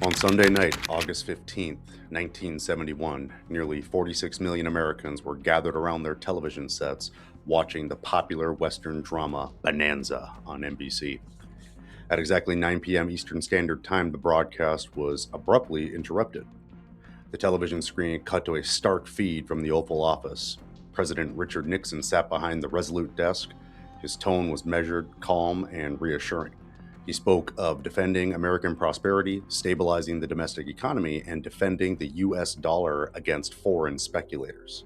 On Sunday night, August 15th, 1971, nearly 46 million Americans were gathered around their television sets watching the popular Western drama Bonanza on NBC. At exactly 9 p.m. Eastern Standard Time, the broadcast was abruptly interrupted. The television screen cut to a stark feed from the Oval Office. President Richard Nixon sat behind the resolute desk. His tone was measured, calm, and reassuring. He spoke of defending American prosperity, stabilizing the domestic economy, and defending the U.S. dollar against foreign speculators.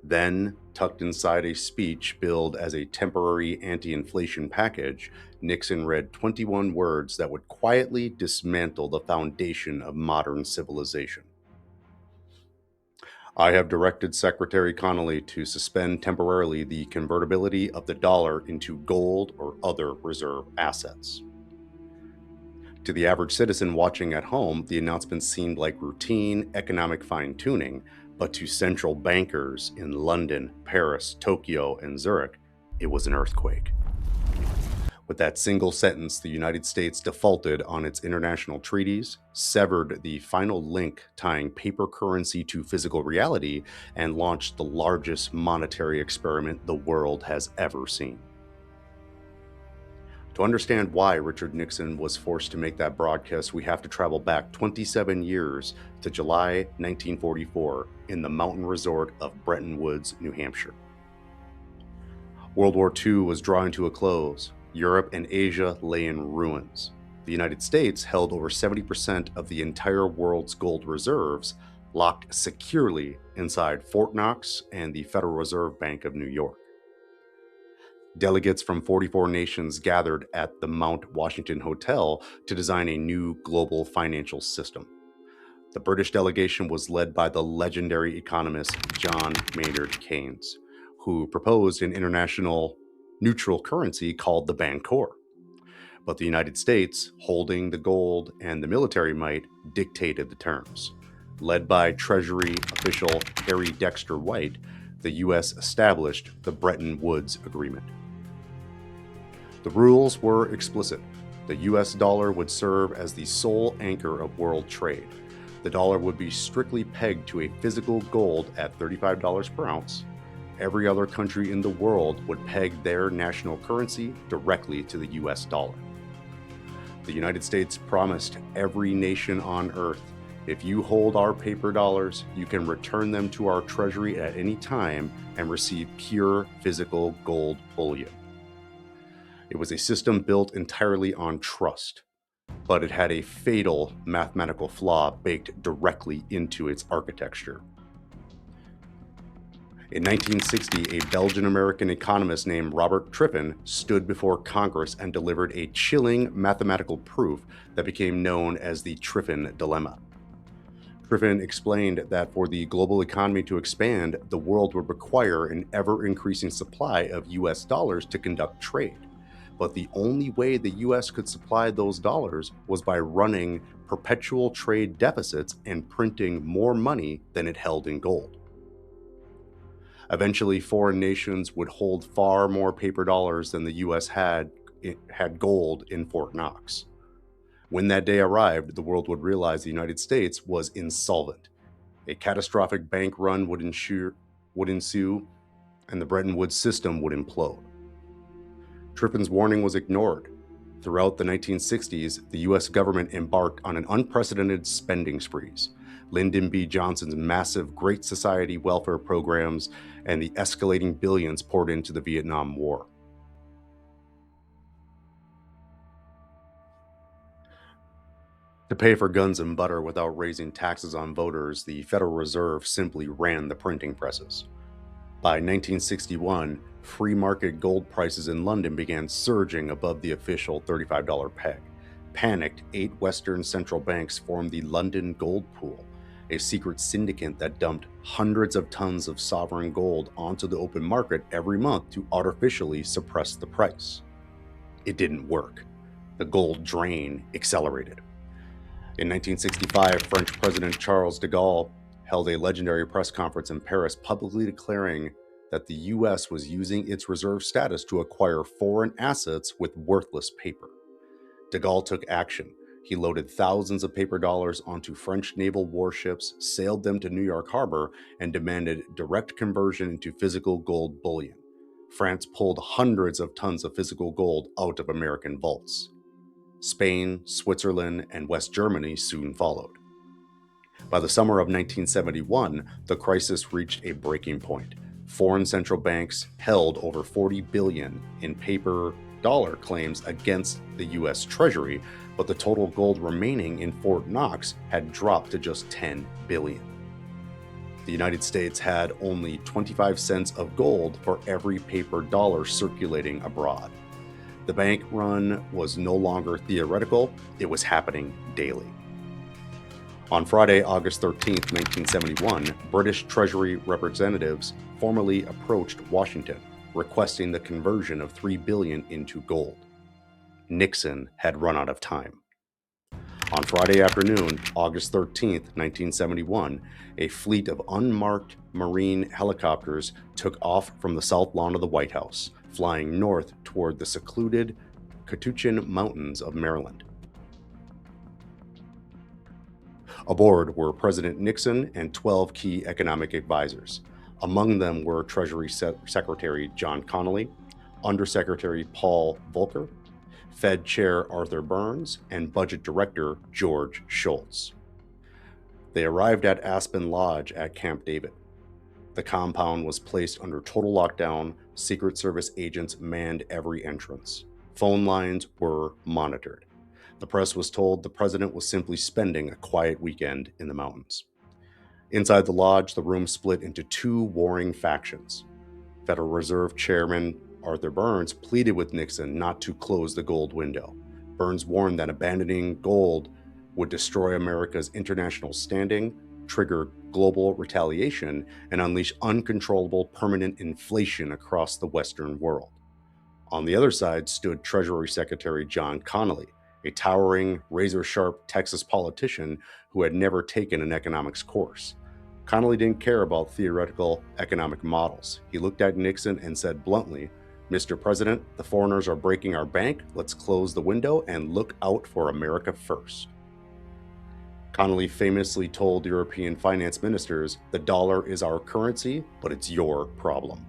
Then, tucked inside a speech billed as a temporary anti-inflation package, Nixon read 21 words that would quietly dismantle the foundation of modern civilization. I have directed Secretary Connally to suspend temporarily the convertibility of the dollar into gold or other reserve assets. To the average citizen watching at home, the announcement seemed like routine economic fine-tuning, but to central bankers in London, Paris, Tokyo, and Zurich, it was an earthquake. With that single sentence, the United States defaulted on its international treaties, severed the final link tying paper currency to physical reality, and launched the largest monetary experiment the world has ever seen. To understand why Richard Nixon was forced to make that broadcast, we have to travel back 27 years to July 1944 in the mountain resort of Bretton Woods, New Hampshire. World War II was drawing to a close. Europe and Asia lay in ruins. The United States held over 70% of the entire world's gold reserves, locked securely inside Fort Knox and the Federal Reserve Bank of New York. Delegates from 44 nations gathered at the Mount Washington Hotel to design a new global financial system. The British delegation was led by the legendary economist John Maynard Keynes, who proposed an international neutral currency called the Bancor. But the United States, holding the gold and the military might, dictated the terms. Led by Treasury official Harry Dexter White, the U.S. established the Bretton Woods Agreement. The rules were explicit. The U.S. dollar would serve as the sole anchor of world trade. The dollar would be strictly pegged to a physical gold at $35 per ounce. Every other country in the world would peg their national currency directly to the US dollar. The United States promised every nation on earth, if you hold our paper dollars, you can return them to our treasury at any time and receive pure physical gold bullion. It was a system built entirely on trust, but it had a fatal mathematical flaw baked directly into its architecture. In 1960, a Belgian-American economist named Robert Triffin stood before Congress and delivered a chilling mathematical proof that became known as the Triffin Dilemma. Triffin explained that for the global economy to expand, the world would require an ever-increasing supply of US dollars to conduct trade. But the only way the US could supply those dollars was by running perpetual trade deficits and printing more money than it held in gold. Eventually, foreign nations would hold far more paper dollars than the U.S. had gold in Fort Knox. When that day arrived, the world would realize the United States was insolvent. A catastrophic bank run would ensue, and the Bretton Woods system would implode. Triffin's warning was ignored. Throughout the 1960s, the U.S. government embarked on an unprecedented spending sprees. Lyndon B. Johnson's massive Great Society welfare programs and the escalating billions poured into the Vietnam War. To pay for guns and butter without raising taxes on voters, the Federal Reserve simply ran the printing presses. By 1961, free market gold prices in London began surging above the official $35 peg. Panicked, 8 Western central banks formed the London Gold Pool, a secret syndicate that dumped hundreds of tons of sovereign gold onto the open market every month to artificially suppress the price. It didn't work. The gold drain accelerated. In 1965, French President Charles de Gaulle held a legendary press conference in Paris, publicly declaring that the U.S. was using its reserve status to acquire foreign assets with worthless paper. De Gaulle took action. He loaded thousands of paper dollars onto French naval warships, sailed them to New York Harbor, and demanded direct conversion into physical gold bullion. France pulled hundreds of tons of physical gold out of American vaults. Spain, Switzerland, and West Germany soon followed. By the summer of 1971, the crisis reached a breaking point. Foreign central banks held over $40 billion in paper dollar claims against the U.S. Treasury, but the total gold remaining in Fort Knox had dropped to just $10 billion. The United States had only 25 cents of gold for every paper dollar circulating abroad. The bank run was no longer theoretical, it was happening daily. On Friday, August 13, 1971, British Treasury representatives formally approached Washington, requesting the conversion of $3 billion into gold. Nixon had run out of time. On Friday afternoon, August 13, 1971, a fleet of unmarked Marine helicopters took off from the south lawn of the White House, flying north toward the secluded Cantillon Mountains of Maryland. Aboard were President Nixon and 12 key economic advisors. Among them were Treasury Secretary John Connally, Undersecretary Paul Volcker, Fed Chair Arthur Burns, and Budget Director George Shultz. They arrived at Aspen Lodge at Camp David. The compound was placed under total lockdown. Secret Service agents manned every entrance. Phone lines were monitored. The press was told the president was simply spending a quiet weekend in the mountains. Inside the lodge, the room split into two warring factions. Federal Reserve Chairman Arthur Burns pleaded with Nixon not to close the gold window. Burns warned that abandoning gold would destroy America's international standing, trigger global retaliation, and unleash uncontrollable permanent inflation across the Western world. On the other side stood Treasury Secretary John Connally, a towering, razor-sharp Texas politician who had never taken an economics course. Connally didn't care about theoretical economic models. He looked at Nixon and said bluntly, "Mr. President, the foreigners are breaking our bank. Let's close the window and look out for America first." Connally famously told European finance ministers, "The dollar is our currency, but it's your problem."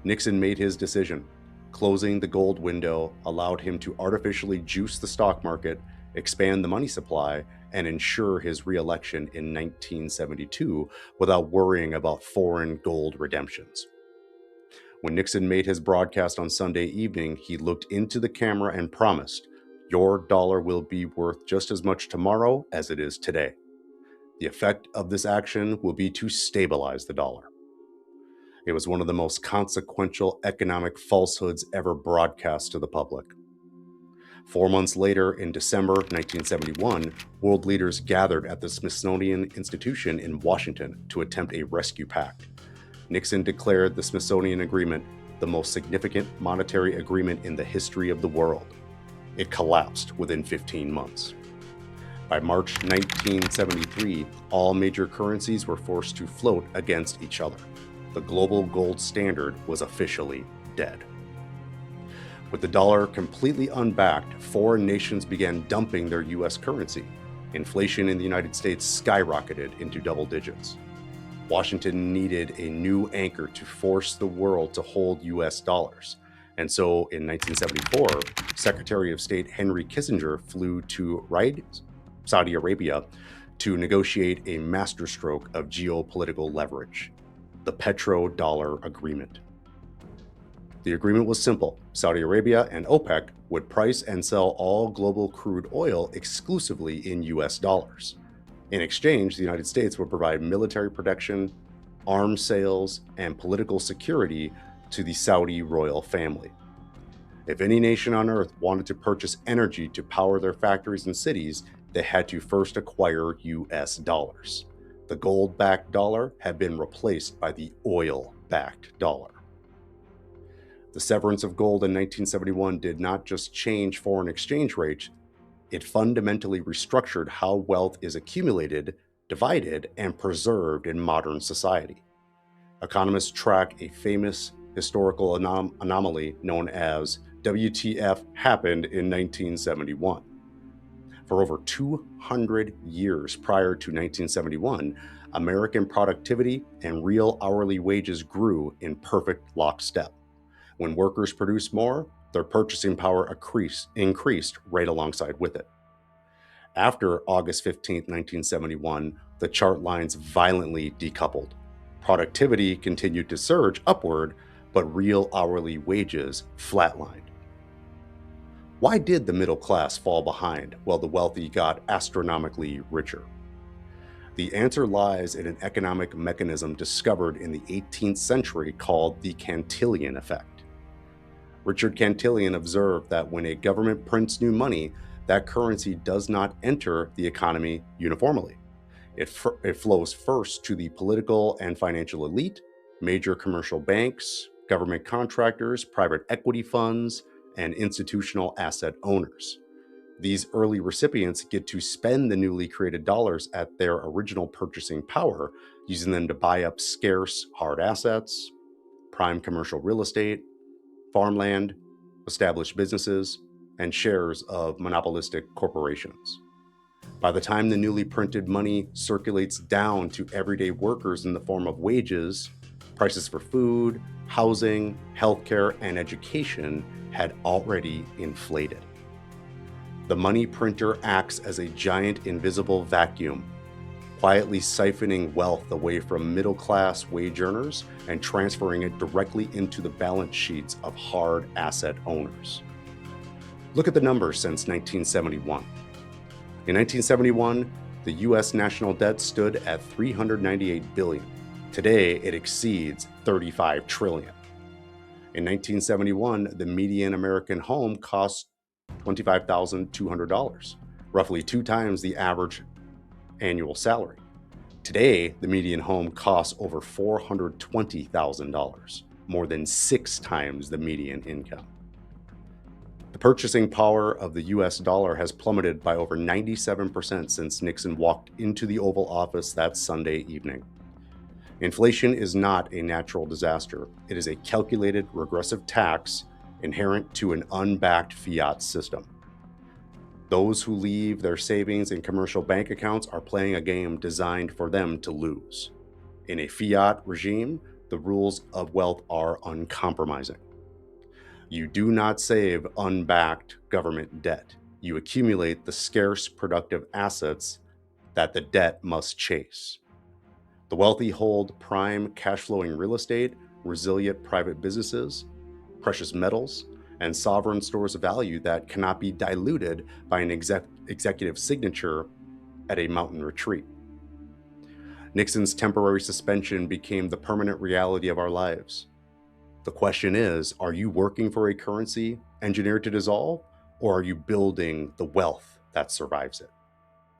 Nixon made his decision. Closing the gold window allowed him to artificially juice the stock market, expand the money supply, and ensure his re-election in 1972 without worrying about foreign gold redemptions. When Nixon made his broadcast on Sunday evening, he looked into the camera and promised, "Your dollar will be worth just as much tomorrow as it is today. The effect of this action will be to stabilize the dollar." It was one of the most consequential economic falsehoods ever broadcast to the public. 4 months later, in December 1971, world leaders gathered at the Smithsonian Institution in Washington to attempt a rescue pact. Nixon declared the Smithsonian Agreement the most significant monetary agreement in the history of the world. It collapsed within 15 months. By March 1973, all major currencies were forced to float against each other. The global gold standard was officially dead. With the dollar completely unbacked, foreign nations began dumping their U.S. currency. Inflation in the United States skyrocketed into double digits. Washington needed a new anchor to force the world to hold U.S. dollars. And so in 1974, Secretary of State Henry Kissinger flew to Riyadh, Saudi Arabia, to negotiate a masterstroke of geopolitical leverage, the Petrodollar Agreement. The agreement was simple. Saudi Arabia and OPEC would price and sell all global crude oil exclusively in US dollars. In exchange, the United States would provide military protection, arms sales, and political security to the Saudi royal family. If any nation on earth wanted to purchase energy to power their factories and cities, they had to first acquire US dollars. The gold-backed dollar had been replaced by the oil-backed dollar. The severance of gold in 1971 did not just change foreign exchange rates, it fundamentally restructured how wealth is accumulated, divided, and preserved in modern society. Economists track a famous historical anomaly known as WTF happened in 1971. For over 200 years prior to 1971, American productivity and real hourly wages grew in perfect lockstep. When workers produced more, their purchasing power increased right alongside with it. After August 15, 1971, the chart lines violently decoupled. Productivity continued to surge upward, but real hourly wages flatlined. Why did the middle class fall behind while the wealthy got astronomically richer? The answer lies in an economic mechanism discovered in the 18th century called the Cantillon effect. Richard Cantillon observed that when a government prints new money, that currency does not enter the economy uniformly. It flows first to the political and financial elite, major commercial banks, government contractors, private equity funds, and institutional asset owners. These early recipients get to spend the newly created dollars at their original purchasing power, using them to buy up scarce hard assets, prime commercial real estate, farmland, established businesses, and shares of monopolistic corporations. By the time the newly printed money circulates down to everyday workers in the form of wages, prices for food, housing, healthcare, and education had already inflated. The money printer acts as a giant invisible vacuum, quietly siphoning wealth away from middle-class wage earners and transferring it directly into the balance sheets of hard asset owners. Look at the numbers since 1971. In 1971, the U.S. national debt stood at $398 billion. Today, it exceeds $35 trillion. In 1971, the median American home cost $25,200, roughly 2 times the average annual salary. Today, the median home costs over $420,000, more than 6 times the median income. The purchasing power of the US dollar has plummeted by over 97% since Nixon walked into the Oval Office that Sunday evening. Inflation is not a natural disaster. It is a calculated, regressive tax inherent to an unbacked fiat system. Those who leave their savings in commercial bank accounts are playing a game designed for them to lose. In a fiat regime, the rules of wealth are uncompromising. You do not save unbacked government debt. You accumulate the scarce productive assets that the debt must chase. The wealthy hold prime cash-flowing real estate, resilient private businesses, precious metals, and sovereign stores of value that cannot be diluted by an executive signature at a mountain retreat. Nixon's temporary suspension became the permanent reality of our lives. The question is, are you working for a currency engineered to dissolve, or are you building the wealth that survives it?